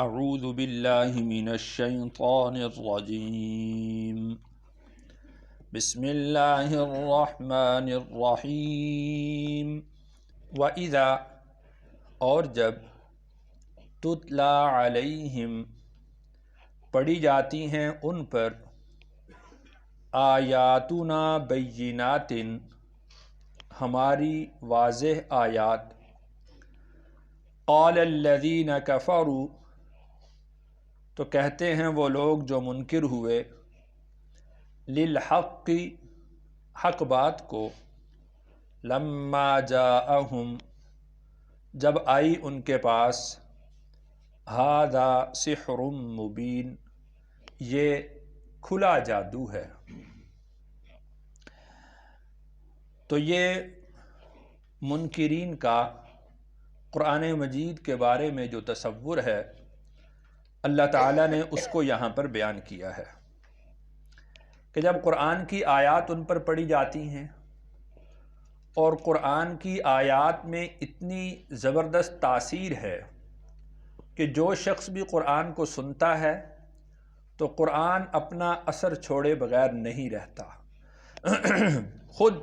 اعوذ باللہ من الشیطان الرجیم بسم اللہ الرحمن الرحیم وَإِذَا اور جب تتلا علیہم پڑھی جاتی ہیں ان پر آیاتنا بینات ہماری واضح آیات قال الذین کفروا تو کہتے ہیں وہ لوگ جو منکر ہوئے للحق حق بات کو لما جاءہم جب آئی ان کے پاس ھذا سحر مبین یہ کھلا جادو ہے۔ تو یہ منکرین کا قرآن مجید کے بارے میں جو تصور ہے اللہ تعالیٰ نے اس کو یہاں پر بیان کیا ہے کہ جب قرآن کی آیات ان پر پڑھی جاتی ہیں اور قرآن کی آیات میں اتنی زبردست تاثیر ہے کہ جو شخص بھی قرآن کو سنتا ہے تو قرآن اپنا اثر چھوڑے بغیر نہیں رہتا۔ خود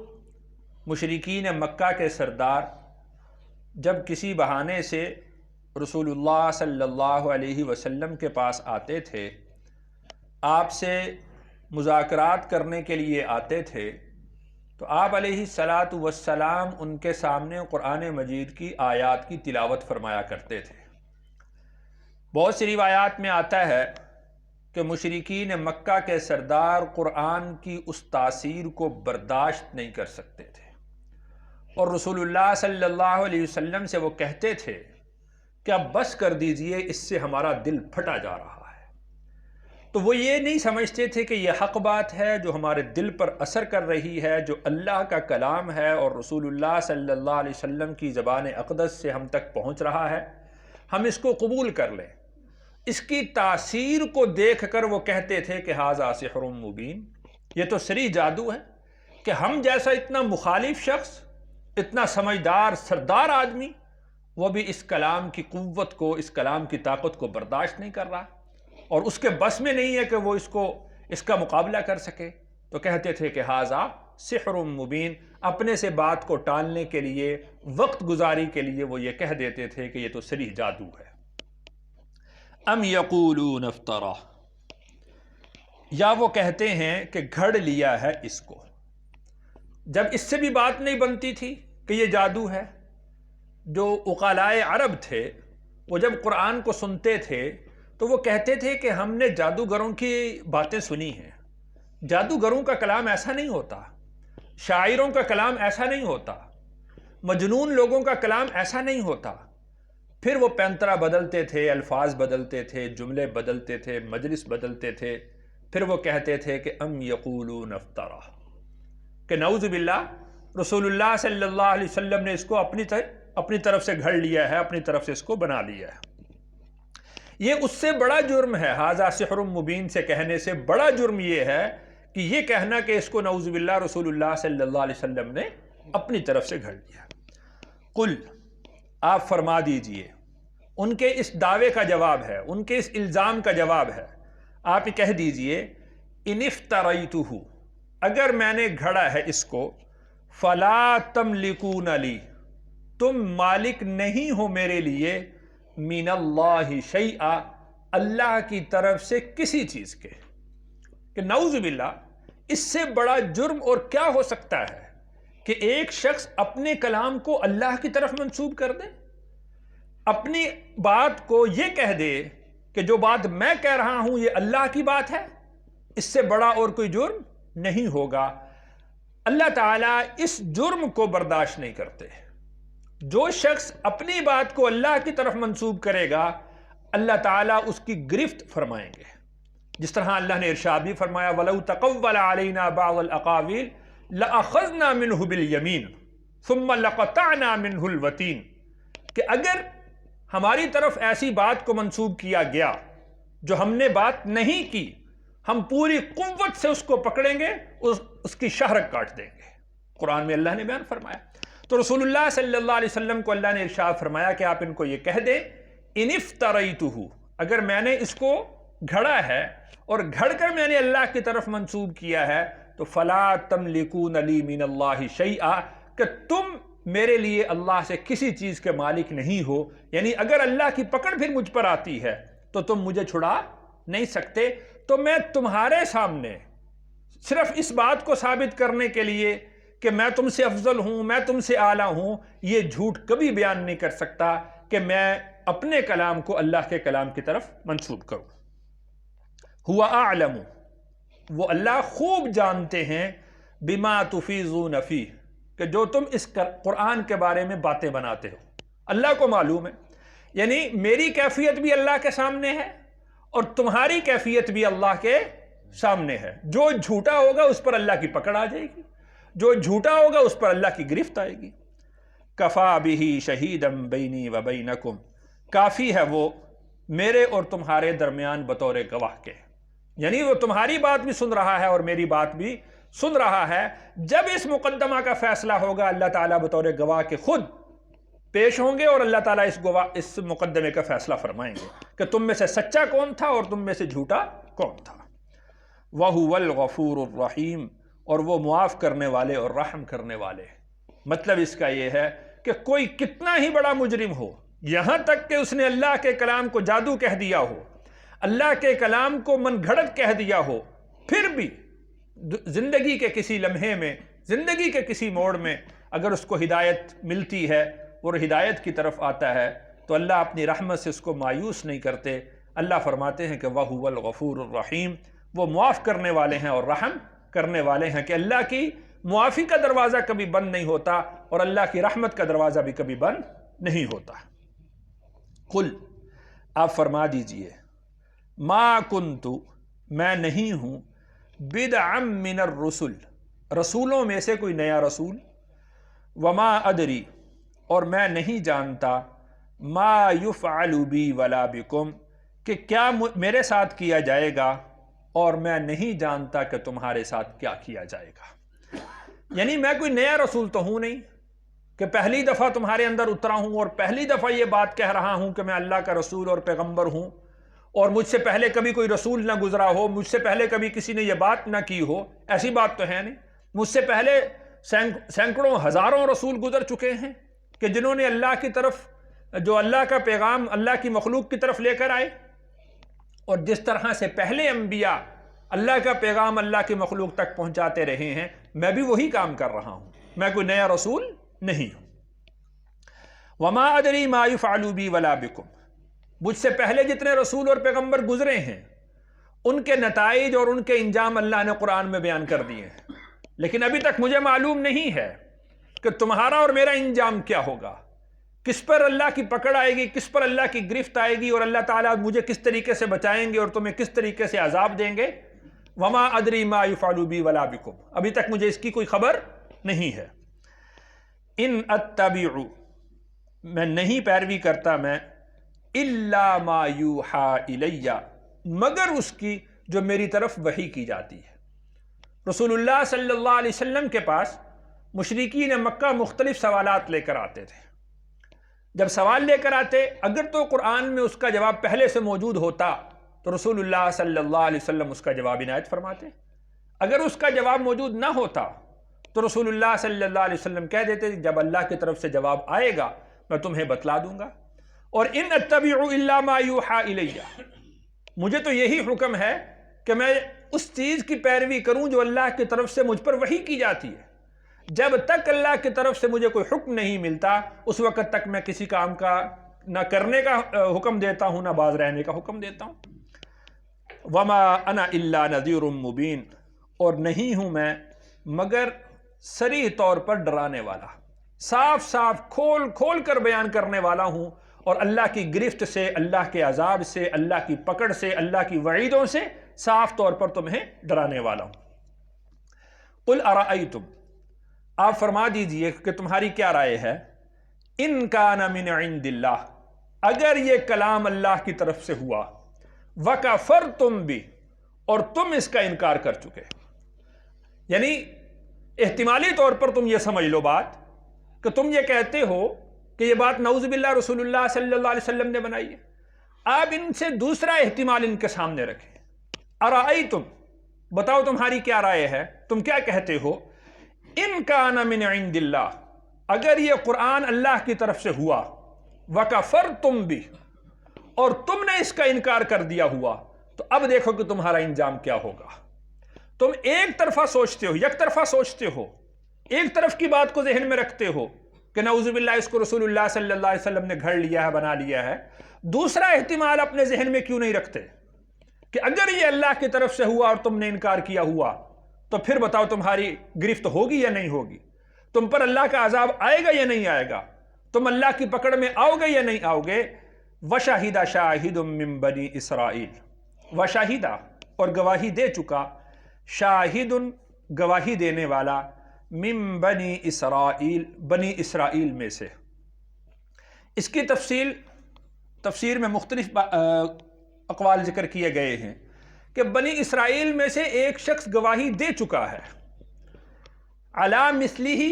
مشرکین مکہ کے سردار جب کسی بہانے سے رسول اللہ صلی اللہ علیہ وسلم کے پاس آتے تھے، آپ سے مذاکرات کرنے کے لیے آتے تھے، تو آپ علیہ الصلاۃ والسلام ان کے سامنے قرآن مجید کی آیات کی تلاوت فرمایا کرتے تھے۔ بہت سی روایات میں آتا ہے کہ مشرکین مکہ کے سردار قرآن کی اس تاثیر کو برداشت نہیں کر سکتے تھے اور رسول اللہ صلی اللہ علیہ وسلم سے وہ کہتے تھے کہ اب بس کر دیجئے، اس سے ہمارا دل پھٹا جا رہا ہے۔ تو وہ یہ نہیں سمجھتے تھے کہ یہ حق بات ہے جو ہمارے دل پر اثر کر رہی ہے، جو اللہ کا کلام ہے اور رسول اللہ صلی اللہ علیہ وسلم کی زبان اقدس سے ہم تک پہنچ رہا ہے، ہم اس کو قبول کر لیں۔ اس کی تاثیر کو دیکھ کر وہ کہتے تھے کہ ھذا سحر مبین، یہ تو صریح جادو ہے کہ ہم جیسا اتنا مخالف شخص، اتنا سمجھدار سردار آدمی، وہ بھی اس کلام کی قوت کو، اس کلام کی طاقت کو برداشت نہیں کر رہا اور اس کے بس میں نہیں ہے کہ وہ اس کا مقابلہ کر سکے۔ تو کہتے تھے کہ ھذا سحر مبین، اپنے سے بات کو ٹالنے کے لیے، وقت گزاری کے لیے وہ یہ کہہ دیتے تھے کہ یہ تو صریح جادو ہے۔ ام یقولون افترا، یا وہ کہتے ہیں کہ گھڑ لیا ہے اس کو۔ جب اس سے بھی بات نہیں بنتی تھی کہ یہ جادو ہے، جو عقلائے عرب تھے وہ جب قرآن کو سنتے تھے تو وہ کہتے تھے کہ ہم نے جادوگروں کی باتیں سنی ہیں، جادوگروں کا کلام ایسا نہیں ہوتا، شاعروں کا کلام ایسا نہیں ہوتا، مجنون لوگوں کا کلام ایسا نہیں ہوتا۔ پھر وہ پینترا بدلتے تھے، الفاظ بدلتے تھے، جملے بدلتے تھے، مجلس بدلتے تھے، پھر وہ کہتے تھے کہ ام یقولون افترا، کہ نعوذ باللہ رسول اللہ صلی اللہ علیہ وسلم نے اس کو اپنی طرف سے گھڑ لیا ہے، اپنی طرف سے اس کو بنا لیا ہے۔ یہ اس سے بڑا جرم ہے، ھذا سحر مبین سے کہنے سے بڑا جرم یہ ہے کہ یہ کہنا کہ اس کو نعوذ باللہ رسول اللہ صلی اللہ علیہ وسلم نے اپنی طرف سے گھڑ لیا۔ قل، آپ فرما دیجئے، ان کے اس دعوے کا جواب ہے، ان کے اس الزام کا جواب ہے، آپ کہہ دیجئے ان افتریتہ، اگر میں نے گھڑا ہے اس کو، فلا تملکون لی، تم مالک نہیں ہو میرے لیے، من اللہ شیئا، اللہ کی طرف سے کسی چیز کے، کہ نعوذ باللہ اس سے بڑا جرم اور کیا ہو سکتا ہے کہ ایک شخص اپنے کلام کو اللہ کی طرف منسوب کر دے، اپنی بات کو یہ کہہ دے کہ جو بات میں کہہ رہا ہوں یہ اللہ کی بات ہے، اس سے بڑا اور کوئی جرم نہیں ہوگا۔ اللہ تعالیٰ اس جرم کو برداشت نہیں کرتے۔ جو شخص اپنی بات کو اللہ کی طرف منسوب کرے گا اللہ تعالیٰ اس کی گرفت فرمائیں گے، جس طرح اللہ نے ارشاد بھی فرمایا وَلَوْ تَقَوَّلَ عَلَيْنَا بَعْضَ الْأَقَاوِيلِ لَأَخَذْنَا مِنْهُ بِالْيَمِينِ ثُمَّ لَقَطَعْنَا مِنْهُ الْوَتِينَ، کہ اگر ہماری طرف ایسی بات کو منسوب کیا گیا جو ہم نے بات نہیں کی، ہم پوری قوت سے اس کو پکڑیں گے، اس کی شہرک کاٹ دیں گے۔ قرآن میں اللہ نے بیان فرمایا۔ تو رسول اللہ صلی اللہ علیہ وسلم کو اللہ نے ارشاد فرمایا کہ آپ ان کو یہ کہہ دیں ان افتریتہ، اگر میں نے اس کو گھڑا ہے اور گھڑ کر میں نے اللہ کی طرف منسوب کیا ہے تو فلا تملکون لی من اللہ شیئا، کہ تم میرے لیے اللہ سے کسی چیز کے مالک نہیں ہو، یعنی اگر اللہ کی پکڑ پھر مجھ پر آتی ہے تو تم مجھے چھڑا نہیں سکتے۔ تو میں تمہارے سامنے صرف اس بات کو ثابت کرنے کے لیے کہ میں تم سے افضل ہوں، میں تم سے اعلیٰ ہوں، یہ جھوٹ کبھی بیان نہیں کر سکتا کہ میں اپنے کلام کو اللہ کے کلام کی طرف منسوب کروں۔ ہوا اعلم، وہ اللہ خوب جانتے ہیں، بما تفیضون فیہ، کہ جو تم اس قرآن کے بارے میں باتیں بناتے ہو اللہ کو معلوم ہے۔ یعنی میری کیفیت بھی اللہ کے سامنے ہے اور تمہاری کیفیت بھی اللہ کے سامنے ہے۔ جو جھوٹا ہوگا اس پر اللہ کی پکڑ آ جائے گی، جو جھوٹا ہوگا اس پر اللہ کی گرفت آئے گی۔ کفا بہ شہیدا بینی و بینکم، کافی ہے وہ میرے اور تمہارے درمیان بطور گواہ کے، یعنی وہ تمہاری بات بھی سن رہا ہے اور میری بات بھی سن رہا ہے۔ جب اس مقدمہ کا فیصلہ ہوگا اللہ تعالیٰ بطور گواہ کے خود پیش ہوں گے اور اللہ تعالیٰ اس مقدمے کا فیصلہ فرمائیں گے کہ تم میں سے سچا کون تھا اور تم میں سے جھوٹا کون تھا۔ وَهُوَ الْغَفُورُ الرَّحِيمُ، اور وہ معاف کرنے والے اور رحم کرنے والے۔ مطلب اس کا یہ ہے کہ کوئی کتنا ہی بڑا مجرم ہو، یہاں تک کہ اس نے اللہ کے کلام کو جادو کہہ دیا ہو، اللہ کے کلام کو من گھڑت کہہ دیا ہو، پھر بھی زندگی کے کسی لمحے میں، زندگی کے کسی موڑ میں اگر اس کو ہدایت ملتی ہے اور ہدایت کی طرف آتا ہے تو اللہ اپنی رحمت سے اس کو مایوس نہیں کرتے۔ اللہ فرماتے ہیں کہ وَهُوَ الْغَفُورُ الرَّحِيمُ، وہ معاف کرنے والے ہیں اور رحم کرنے والے ہیں، کہ اللہ کی معافی کا دروازہ کبھی بند نہیں ہوتا اور اللہ کی رحمت کا دروازہ بھی کبھی بند نہیں ہوتا۔ قل، آپ فرما دیجئے، ما کنت، میں نہیں ہوں، بدعا من الرسل، رسولوں میں سے کوئی نیا رسول، وما ادری، اور میں نہیں جانتا، ما یفعل بی ولا بکم، کہ کیا میرے ساتھ کیا جائے گا اور میں نہیں جانتا کہ تمہارے ساتھ کیا کیا جائے گا۔ یعنی میں کوئی نیا رسول تو ہوں نہیں کہ پہلی دفعہ تمہارے اندر اترا ہوں اور پہلی دفعہ یہ بات کہہ رہا ہوں کہ میں اللہ کا رسول اور پیغمبر ہوں، اور مجھ سے پہلے کبھی کوئی رسول نہ گزرا ہو، مجھ سے پہلے کبھی کسی نے یہ بات نہ کی ہو، ایسی بات تو ہے نہیں۔ مجھ سے پہلے سینکڑوں ہزاروں رسول گزر چکے ہیں کہ جنہوں نے اللہ کی طرف، جو اللہ کا پیغام اللہ کی مخلوق کی طرف لے کر آئے، اور جس طرح سے پہلے انبیاء اللہ کا پیغام اللہ کی مخلوق تک پہنچاتے رہے ہیں، میں بھی وہی کام کر رہا ہوں، میں کوئی نیا رسول نہیں ہوں۔ وما ادری ما یفعل بی ولا بکم، مجھ سے پہلے جتنے رسول اور پیغمبر گزرے ہیں ان کے نتائج اور ان کے انجام اللہ نے قرآن میں بیان کر دیے ہیں، لیکن ابھی تک مجھے معلوم نہیں ہے کہ تمہارا اور میرا انجام کیا ہوگا، کس پر اللہ کی پکڑ آئے گی، کس پر اللہ کی گرفت آئے گی، اور اللہ تعالیٰ مجھے کس طریقے سے بچائیں گے اور تمہیں کس طریقے سے عذاب دیں گے۔ وما ادری ما یفعل بی ولا بکم، ابھی تک مجھے اس کی کوئی خبر نہیں ہے۔ ان اتبع، میں نہیں پیروی کرتا میں، الا ما یوحى الی، مگر اس کی جو میری طرف وحی کی جاتی ہے۔ رسول اللہ صلی اللہ علیہ وسلم کے پاس مشرکین مکہ مختلف سوالات لے کر آتے تھے۔ جب سوال لے کر آتے، اگر تو قرآن میں اس کا جواب پہلے سے موجود ہوتا تو رسول اللہ صلی اللہ علیہ وسلم اس کا جواب عنایت فرماتے، اگر اس کا جواب موجود نہ ہوتا تو رسول اللہ صلی اللہ علیہ وسلم کہہ دیتے جب اللہ کی طرف سے جواب آئے گا میں تمہیں بتلا دوں گا۔ اور ان اتبع الا ما یوحى الی، مجھے تو یہی حکم ہے کہ میں اس چیز کی پیروی کروں جو اللہ کی طرف سے مجھ پر وحی کی جاتی ہے۔ جب تک اللہ کی طرف سے مجھے کوئی حکم نہیں ملتا اس وقت تک میں کسی کام کا نہ کرنے کا حکم دیتا ہوں نہ باز رہنے کا حکم دیتا ہوں۔ وما انا الا نذیر مبین، اور نہیں ہوں میں مگر صریح طور پر ڈرانے والا، صاف صاف کھول کھول کر بیان کرنے والا ہوں، اور اللہ کی گرفت سے، اللہ کے عذاب سے، اللہ کی پکڑ سے، اللہ کی وعیدوں سے صاف طور پر تمہیں ڈرانے والا ہوں۔ قل ارأیتم، آپ فرما دیجئے کہ تمہاری کیا رائے ہے، ان کان من عند اللہ، اگر یہ کلام اللہ کی طرف سے ہوا، وکفرتم بہ، اور تم اس کا انکار کر چکے، یعنی احتمالی طور پر تم یہ سمجھ لو بات کہ تم یہ کہتے ہو کہ یہ بات نعوذ باللہ رسول اللہ صلی اللہ علیہ وسلم نے بنائی ہے، آپ ان سے دوسرا احتمال ان کے سامنے رکھیں، ارائیتم، بتاؤ تمہاری کیا رائے ہے، تم کیا کہتے ہو، ان کان من عند اللہ، اگر یہ قرآن اللہ کی طرف سے ہوا، وکفرتم بھی، اور تم نے اس کا انکار کر دیا ہوا، تو اب دیکھو کہ تمہارا انجام کیا ہوگا۔ تم ایک طرفہ سوچتے ہو، یک طرفہ سوچتے ہو، ایک طرف کی بات کو ذہن میں رکھتے ہو کہ نعوذ باللہ اس کو رسول اللہ صلی اللہ علیہ وسلم نے گھڑ لیا ہے، بنا لیا ہے، دوسرا احتمال اپنے ذہن میں کیوں نہیں رکھتے کہ اگر یہ اللہ کی طرف سے ہوا اور تم نے انکار کیا ہوا تو پھر بتاؤ تمہاری گرفت ہوگی یا نہیں ہوگی، تم پر اللہ کا عذاب آئے گا یا نہیں آئے گا، تم اللہ کی پکڑ میں آؤ گے یا نہیں آؤ گے۔ وَشَهِدَ شَاهِدٌ مِّن بَنِي إِسْرَائِيل، وَشَهِدَ، اور گواہی دے چکا، شاہد، گواہی دینے والا، من بنی اسرائیل، بنی اسرائیل میں سے۔ اس کی تفسیر میں مختلف اقوال ذکر کیے گئے ہیں کہ بنی اسرائیل میں سے ایک شخص گواہی دے چکا ہے، علی مثلہ،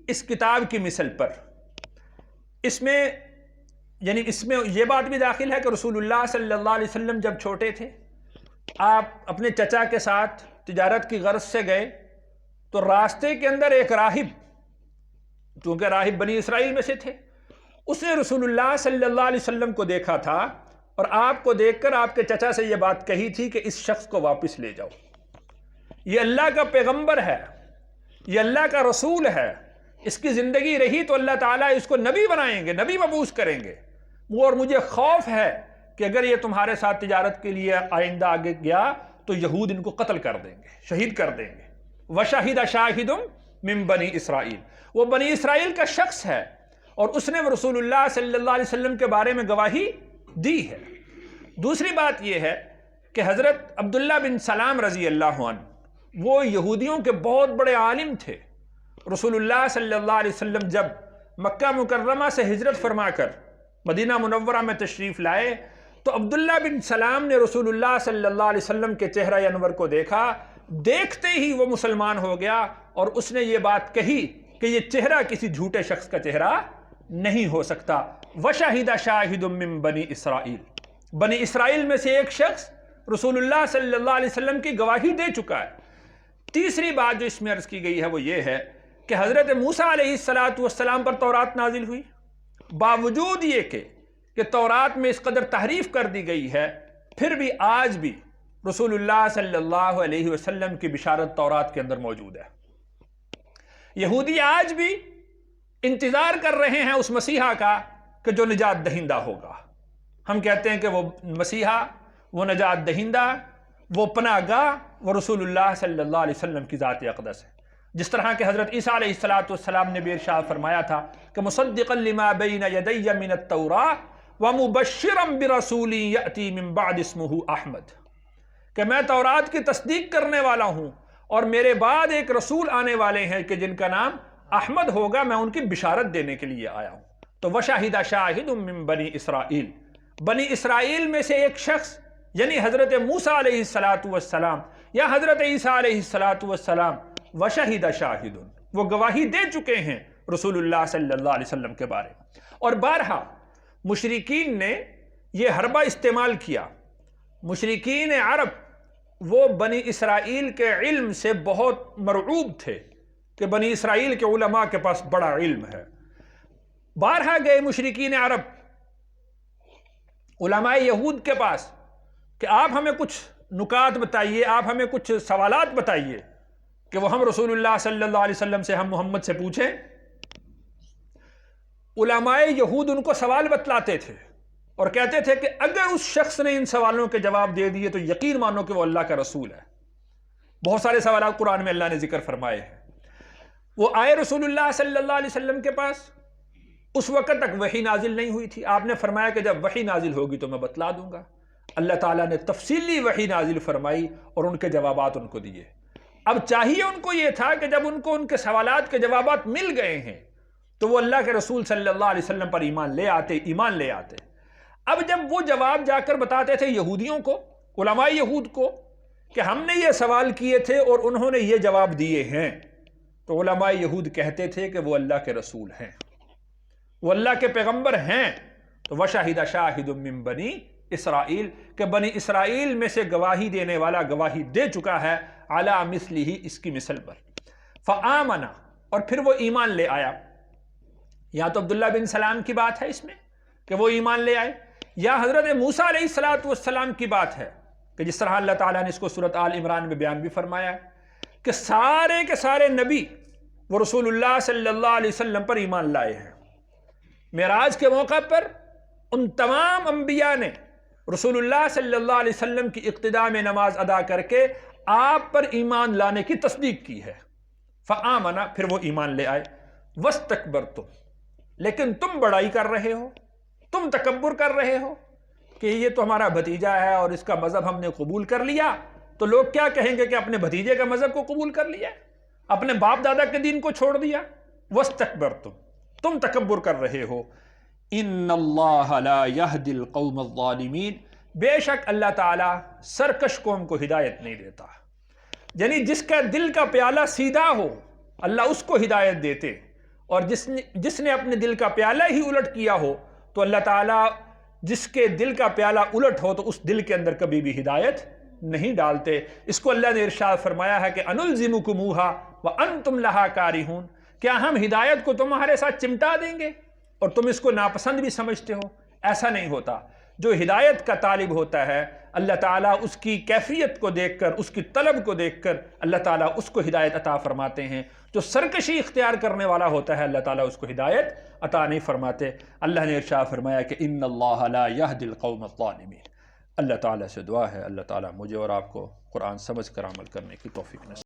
اس کتاب کی مثل پر۔ اس میں یہ بات بھی داخل ہے کہ رسول اللہ صلی اللہ علیہ وسلم جب چھوٹے تھے، آپ اپنے چچا کے ساتھ تجارت کی غرض سے گئے تو راستے کے اندر ایک راہب، چونکہ راہب بنی اسرائیل میں سے تھے، اس نے رسول اللہ صلی اللہ علیہ وسلم کو دیکھا تھا اور آپ کو دیکھ کر آپ کے چچا سے یہ بات کہی تھی کہ اس شخص کو واپس لے جاؤ، یہ اللہ کا پیغمبر ہے، یہ اللہ کا رسول ہے، اس کی زندگی رہی تو اللہ تعالیٰ اس کو نبی بنائیں گے، نبی مبعوث کریں گے، اور مجھے خوف ہے کہ اگر یہ تمہارے ساتھ تجارت کے لیے آئندہ آگے گیا تو یہود ان کو قتل کر دیں گے، شہید کر دیں گے۔ وَشَهِدَ شَاهِدٌ مِّن بَنِي إِسْرَائِيل، وہ بنی اسرائیل کا شخص ہے اور اس نے رسول اللہ صلی اللہ علیہ وسلم کے بارے میں گواہی دی ہے۔ دوسری بات یہ ہے کہ حضرت عبداللہ بن سلام رضی اللہ عنہ، وہ یہودیوں کے بہت بڑے عالم تھے۔ رسول اللہ صلی اللہ علیہ وسلم جب مکہ مکرمہ سے ہجرت فرما کر مدینہ منورہ میں تشریف لائے تو عبداللہ بن سلام نے رسول اللہ صلی اللہ علیہ وسلم کے چہرہ انور کو دیکھا، دیکھتے ہی وہ مسلمان ہو گیا اور اس نے یہ بات کہی کہ یہ چہرہ کسی جھوٹے شخص کا چہرہ نہیں ہو سکتا۔ وَشَهِدَ شَاهِدٌ مِّن بَنِي إِسْرَائِيل، بنی اسرائیل میں سے ایک شخص رسول اللہ صلی اللہ علیہ وسلم کی گواہی دے چکا ہے۔ تیسری بات جو اس میں عرض کی گئی ہے وہ یہ ہے کہ حضرت موسیٰ علیہ السلام پر تورات نازل ہوئی، باوجود یہ کہ تورات میں اس قدر تحریف کر دی گئی ہے، پھر بھی آج بھی رسول اللہ صلی اللہ علیہ وسلم کی بشارت تورات کے اندر موجود ہے۔ یہودی آج بھی انتظار کر رہے ہیں اس مسیحا کا کہ جو نجات دہندہ ہوگا۔ ہم کہتے ہیں کہ وہ مسیحا، وہ نجات دہندہ، وہ پناہ گاہ، وہ رسول اللہ صلی اللہ علیہ وسلم کی ذات اقدس ہے۔ جس طرح کہ حضرت عیسیٰ علیہ السلام نے بھی ارشاد فرمایا تھا کہ مصدقا لما بین یدی من التوراۃ ومبشرا برسول یأتی من بعد اسمہ احمد، کہ میں تورات کی تصدیق کرنے والا ہوں اور میرے بعد ایک رسول آنے والے ہیں کہ جن کا نام احمد ہوگا، میں ان کی بشارت دینے کے لیے آیا ہوں۔ تو وشاہدہ شاہد من بنی اسرائیل، بنی اسرائیل میں سے ایک شخص یعنی حضرت موسیٰ علیہ السلام یا حضرت عیسیٰ علیہ السلام، وشاہدہ شاہد، وہ گواہی دے چکے ہیں رسول اللہ صلی اللہ علیہ وسلم کے بارے میں۔ اور بارہا مشرکین نے یہ حربہ استعمال کیا، مشرکین عرب وہ بنی اسرائیل کے علم سے بہت مرعوب تھے کہ بنی اسرائیل کے علماء کے پاس بڑا علم ہے۔ بارہا گئے مشرکین عرب علماء یہود کے پاس کہ آپ ہمیں کچھ نکات بتائیے، آپ ہمیں کچھ سوالات بتائیے کہ وہ ہم رسول اللہ صلی اللہ علیہ وسلم سے، ہم محمد سے پوچھیں۔ علماء یہود ان کو سوال بتلاتے تھے اور کہتے تھے کہ اگر اس شخص نے ان سوالوں کے جواب دے دیے تو یقین مانو کہ وہ اللہ کا رسول ہے۔ بہت سارے سوالات قرآن میں اللہ نے ذکر فرمائے ہیں۔ وہ آئے رسول اللہ صلی اللہ علیہ وسلم کے پاس، اس وقت تک وحی نازل نہیں ہوئی تھی۔ آپ نے فرمایا کہ جب وحی نازل ہوگی تو میں بتلا دوں گا۔ اللہ تعالیٰ نے تفصیلی وحی نازل فرمائی اور ان کے جوابات ان کو دیے۔ اب چاہیے ان کو یہ تھا کہ جب ان کو ان کے سوالات کے جوابات مل گئے ہیں تو وہ اللہ کے رسول صلی اللہ علیہ وسلم پر ایمان لے آتے۔ اب جب وہ جواب جا کر بتاتے تھے یہودیوں کو، علماء یہود کو، کہ ہم نے یہ سوال کیے تھے اور انہوں نے یہ جواب دیے ہیں، تو علماء یہود کہتے تھے کہ وہ اللہ کے رسول ہیں، وہ اللہ کے پیغمبر ہیں۔ تو وشاہد شاہد من بنی اسرائیل کہ بنی اسرائیل میں سے گواہی دینے والا گواہی دے چکا ہے علی مثلہ اس کی مثل پر، فآمن اور پھر وہ ایمان لے آیا۔ یا تو عبداللہ بن سلام کی بات ہے اس میں کہ وہ ایمان لے آئے، یا حضرت موسیٰ علیہ السلام کی بات ہے کہ جس طرح اللہ تعالیٰ نے اس کو سورۃ آل عمران میں بیان بھی فرمایا ہے کہ سارے کے سارے نبی وہ رسول اللہ صلی اللہ علیہ وسلم پر ایمان لائے ہیں۔ معراج کے موقع پر ان تمام انبیاء نے رسول اللہ صلی اللہ علیہ وسلم کی اقتداء میں نماز ادا کر کے آپ پر ایمان لانے کی تصدیق کی ہے۔ فآمن پھر وہ ایمان لے آئے، واستکبرتم لیکن تم بڑائی کر رہے ہو، تم تکبر کر رہے ہو کہ یہ تو ہمارا بھتیجا ہے اور اس کا مذہب ہم نے قبول کر لیا، تو لوگ کیا کہیں گے کہ اپنے بھتیجے کا مذہب کو قبول کر لیا، اپنے باپ دادا کے دین کو چھوڑ دیا۔ واستکبرتم تم تکبر کر رہے ہو۔ ان اللہ لا یہدی القوم الظالمین بے شک اللہ تعالیٰ سرکش قوم کو ہدایت نہیں دیتا، یعنی جس کا دل کا پیالہ سیدھا ہو اللہ اس کو ہدایت دیتے، اور جس نے اپنے دل کا پیالہ ہی الٹ کیا ہو تو اللہ تعالیٰ جس کے دل کا پیالہ الٹ ہو تو اس دل کے اندر کبھی بھی ہدایت نہیں ڈالتے۔ اس کو اللہ نے ارشاد فرمایا ہے کہ انلزمکموها وانتم لها کارہون، کیا ہم ہدایت کو تمہارے ساتھ چمٹا دیں گے اور تم اس کو ناپسند بھی سمجھتے ہو؟ ایسا نہیں ہوتا۔ جو ہدایت کا طالب ہوتا ہے اللہ تعالیٰ اس کی کیفیت کو دیکھ کر، اس کی طلب کو دیکھ کر اللہ تعالیٰ اس کو ہدایت عطا فرماتے ہیں۔ جو سرکشی اختیار کرنے والا ہوتا ہے اللہ تعالیٰ اس کو ہدایت عطا نہیں فرماتے۔ اللہ نے ارشاد فرمایا کہ ان اللہ لا یہدی القوم الظالمین۔ اللہ تعالیٰ سے دعا ہے اللہ تعالیٰ مجھے اور آپ کو قرآن سمجھ کر عمل کرنے کی توفیق نصیب